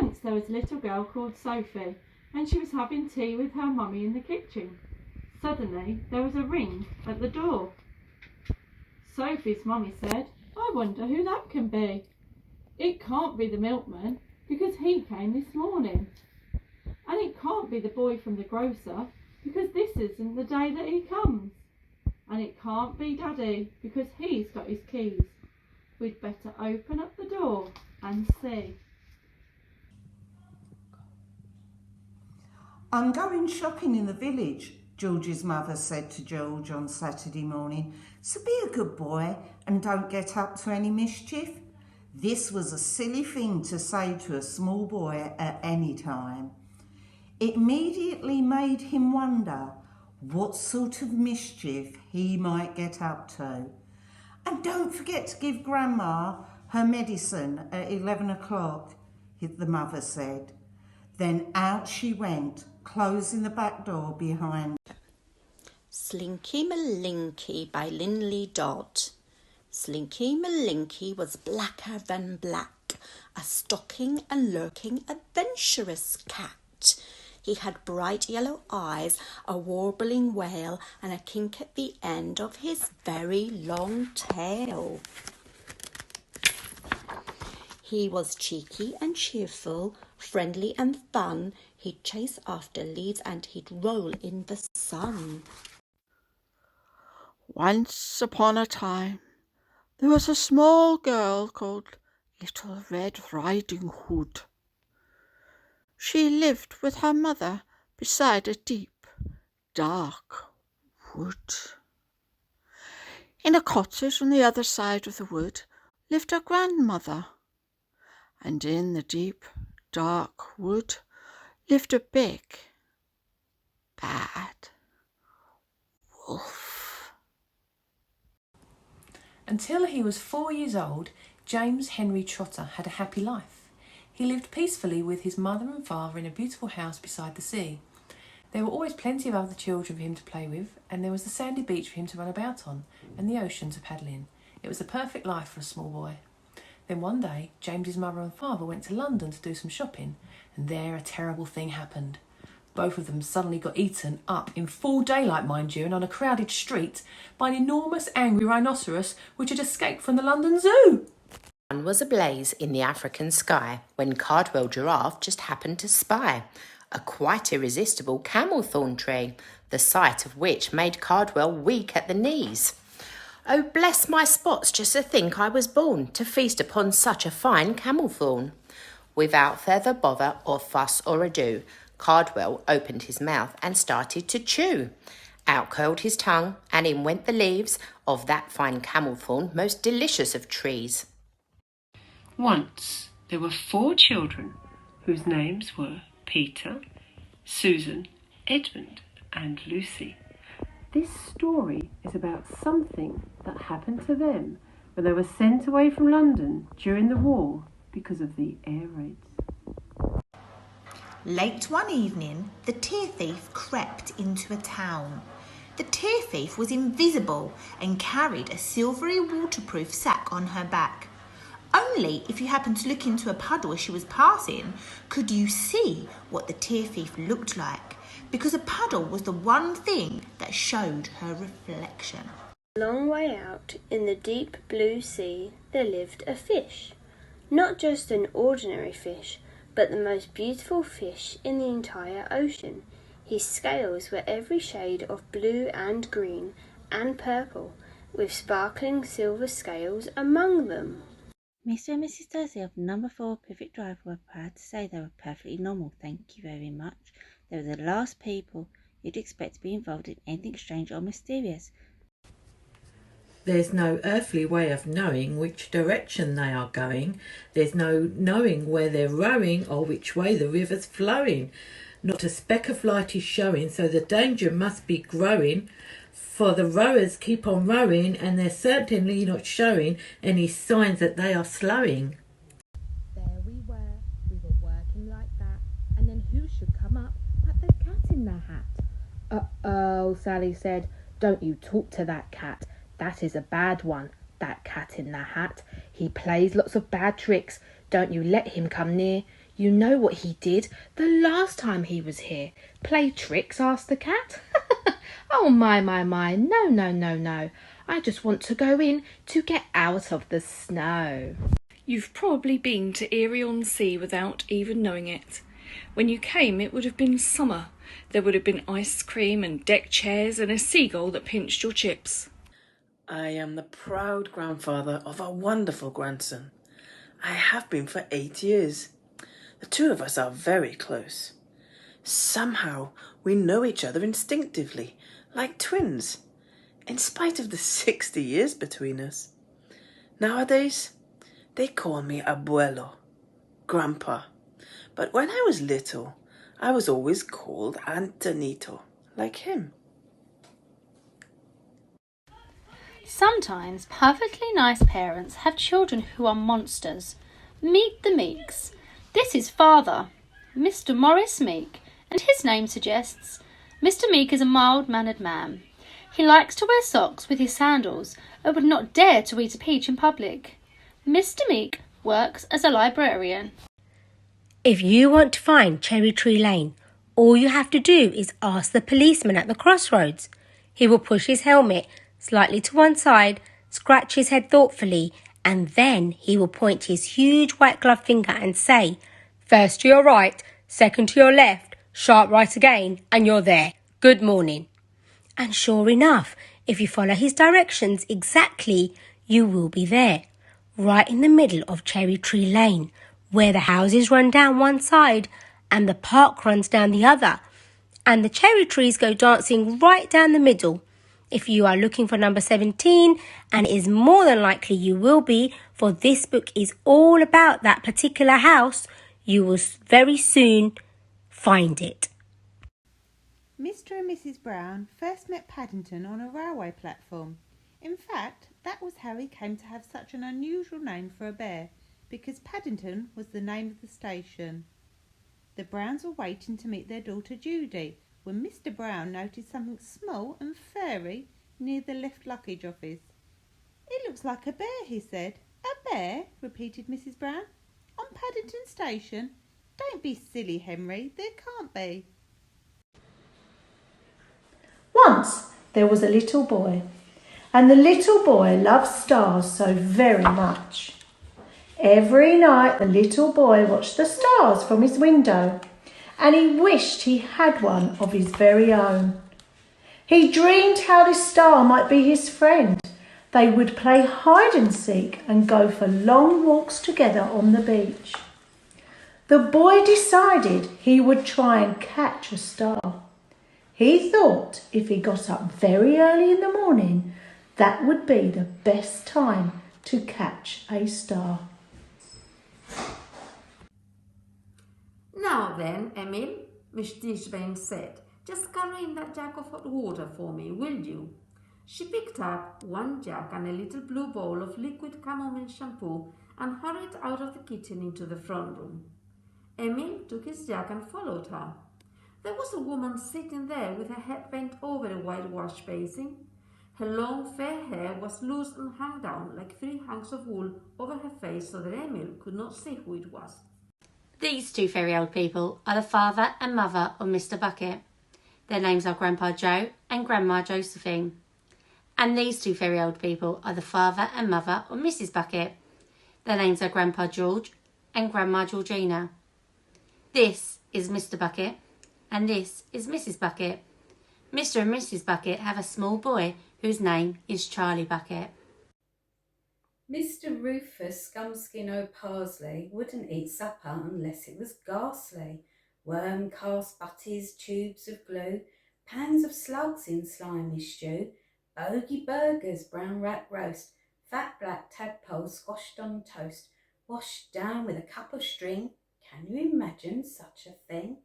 Once there was a little girl called Sophie, and she was having tea with her mummy in the kitchen. Suddenly there was a ring at the door. Sophie's mummy said, "I wonder who that can be. It can't be the milkman, because he came this morning. And it can't be the boy from the grocer, because this isn't the day that he comes. And it can't be Daddy, because he's got his keys. We'd better open up the door and see." "I'm going shopping in the village," George's mother said to George on Saturday morning, "so be a good boy and don't get up to any mischief." This was a silly thing to say to a small boy at any time. It immediately made him wonder what sort of mischief he might get up to. "And don't forget to give Grandma her medicine at 11 o'clock, the mother said. Then out she went, closing the back door behind her. Slinky Malinky by Linley Dodd. Slinky Malinky was blacker than black, a stalking and lurking adventurous cat. He had bright yellow eyes, a warbling wail, and a kink at the end of his very long tail. He was cheeky and cheerful, friendly and fun. He'd chase after leaves and he'd roll in the sun. Once upon a time, there was a small girl called Little Red Riding Hood. She lived with her mother beside a deep, dark wood. In a cottage on the other side of the wood lived her grandmother, and in the deep, dark wood lived a big, bad wolf. Until he was 4 years old, James Henry Trotter had a happy life. He lived peacefully with his mother and father in a beautiful house beside the sea. There were always plenty of other children for him to play with, and there was the sandy beach for him to run about on, and the ocean to paddle in. It was the perfect life for a small boy. Then one day, James's mother and father went to London to do some shopping, and there a terrible thing happened. Both of them suddenly got eaten up in full daylight, mind you, and on a crowded street, by an enormous angry rhinoceros which had escaped from the London Zoo. The sun was ablaze in the African sky when Cardwell Giraffe just happened to spy a quite irresistible camel thorn tree, the sight of which made Cardwell weak at the knees. "Oh, bless my spots, just to think I was born to feast upon such a fine camel thorn." Without further bother or fuss or ado, Cardwell opened his mouth and started to chew. Out curled his tongue, and in went the leaves of that fine camel thorn, most delicious of trees. Once there were 4 children whose names were Peter, Susan, Edmund, and Lucy. This story is about something that happened to them when they were sent away from London during the war because of the air raids. Late one evening, the tear thief crept into a town. The tear thief was invisible and carried a silvery waterproof sack on her back. Only if you happened to look into a puddle as she was passing could you see what the tear thief looked like, because a puddle was the one thing that showed her reflection. A long way out in the deep blue sea there lived a fish. Not just an ordinary fish, but the most beautiful fish in the entire ocean. His scales were every shade of blue and green and purple, with sparkling silver scales among them. Mr. and Mrs. Dursley of number 4 Pivot Drive were proud to say they were perfectly normal, thank you very much. They were the last people you'd expect to be involved in anything strange or mysterious. There's no earthly way of knowing which direction they are going. There's no knowing where they're rowing or which way the river's flowing. Not a speck of light is showing, so the danger must be growing. For the rowers keep on rowing, and they're certainly not showing any signs that they are slowing. There we were working like that, and then who should come up but the cat in the hat? Uh-oh, Sally said, don't you talk to that cat. That is a bad one, that cat in the hat. He plays lots of bad tricks. Don't you let him come near. You know what he did the last time he was here? Play tricks, asked the cat. Oh, my. No. I just want to go in to get out of the snow. You've probably been to Erie-on-Sea without even knowing it. When you came, it would have been summer. There would have been ice cream and deck chairs and a seagull that pinched your chips. I am the proud grandfather of a wonderful grandson. I have been for 8 years. The two of us are very close. Somehow we know each other instinctively, like twins, in spite of the 60 years between us. Nowadays, they call me abuelo, grandpa. But when I was little, I was always called Antonito, like him. Sometimes perfectly nice parents have children who are monsters. Meet the Meeks. This is father, Mr. Morris Meek, and his name suggests Mr. Meek is a mild-mannered man. He likes to wear socks with his sandals and would not dare to eat a peach in public. Mr. Meek works as a librarian. If you want to find Cherry Tree Lane, all you have to do is ask the policeman at the crossroads. He will push his helmet slightly to one side, scratch his head thoughtfully, and then he will point his huge white glove finger and say, "First to your right, second to your left, sharp right again, and you're there. Good morning." And sure enough, if you follow his directions exactly, you will be there, right in the middle of Cherry Tree Lane, where the houses run down one side and the park runs down the other, and the cherry trees go dancing right down the middle. If you are looking for number 17, and it is more than likely you will be, for this book is all about that particular house, you will very soon find it. Mr. and Mrs. Brown first met Paddington on a railway platform. In fact, that was how he came to have such an unusual name for a bear, because Paddington was the name of the station. The Browns were waiting to meet their daughter Judy when Mr. Brown noticed something small and furry near the left luggage office. "It looks like a bear," he said. "A bear?" repeated Mrs. Brown. "On Paddington Station? Don't be silly, Henry. There can't be." Once there was a little boy, and the little boy loved stars so very much. Every night the little boy watched the stars from his window, and he wished he had one of his very own. He dreamed how this star might be his friend. They would play hide and seek and go for long walks together on the beach. The boy decided he would try and catch a star. He thought if he got up very early in the morning, that would be the best time to catch a star. "Now then, Emil," Miss Tichborne said, "just carry in that jug of hot water for me, will you?" She picked up one jug and a little blue bowl of liquid chamomile shampoo and hurried out of the kitchen into the front room. Emil took his jug and followed her. There was a woman sitting there with her head bent over a white wash basin. Her long fair hair was loose and hung down like 3 hunks of wool over her face so that Emil could not see who it was. These two very old people are the father and mother of Mr. Bucket. Their names are Grandpa Joe and Grandma Josephine. And these two very old people are the father and mother of Mrs. Bucket. Their names are Grandpa George and Grandma Georgina. This is Mr. Bucket, and this is Mrs. Bucket. Mr. and Mrs. Bucket have a small boy whose name is Charlie Bucket. Mr. Rufus Scumskin O'Parsley wouldn't eat supper unless it was ghastly. Worm-cast butties, tubes of glue, pans of slugs in slimy stew, bogey burgers, brown rat roast, fat black tadpoles squashed on toast, washed down with a cup of string. Can you imagine such a thing?